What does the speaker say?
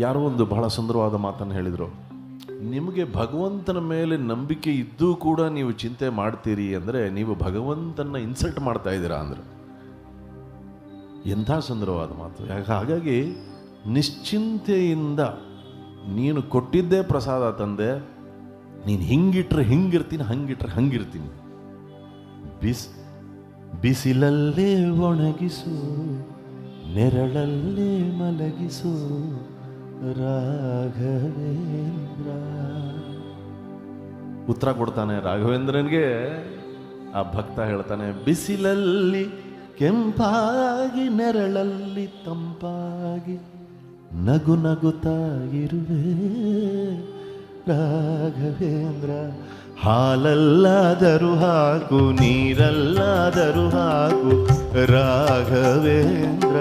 ಯಾರೋ ಒಂದು ಬಹಳ ಸುಂದರವಾದ ಮಾತನ್ನು ಹೇಳಿದರು. ನಿಮಗೆ ಭಗವಂತನ ಮೇಲೆ ನಂಬಿಕೆ ಇದ್ದೂ ಕೂಡ ನೀವು ಚಿಂತೆ ಮಾಡ್ತೀರಿ ಅಂದರೆ ನೀವು ಭಗವಂತನ ಇನ್ಸಲ್ಟ್ ಮಾಡ್ತಾ ಇದ್ದೀರಾ ಅಂದರು. ಎಂಥ ಸುಂದರವಾದ ಮಾತು. ಹಾಗಾಗಿ ನಿಶ್ಚಿಂತೆಯಿಂದ ನೀನು ಕೊಟ್ಟಿದ್ದೇ ಪ್ರಸಾದ ತಂದೆ, ನೀನು ಹಿಂಗಿಟ್ರೆ ಹಿಂಗಿರ್ತೀನಿ, ಹಂಗಿಟ್ರೆ ಹಂಗಿರ್ತೀನಿ. ಬಿಸಿಲಲ್ಲೇ ಒಣಗಿಸು, ನೆರಳಲ್ಲೇ ಮಲಗಿಸು ರಾಘವೇಂದ್ರ. ಉತ್ತರ ಕೊಡ್ತಾನೆ ರಾಘವೇಂದ್ರನಿಗೆ. ಆ ಭಕ್ತ ಹೇಳ್ತಾನೆ, ಬಿಸಿಲಲ್ಲಿ ಕೆಂಪಾಗಿ, ನೆರಳಲ್ಲಿ ತಂಪಾಗಿ, ನಗು ನಗುತ್ತಾ ಇರುವೆ ರಾಘವೇಂದ್ರ. ಹಾಲಲ್ಲಾದರೂ ಹಾಕು, ನೀರಲ್ಲಾದರೂ ಹಾಕು ರಾಘವೇಂದ್ರ.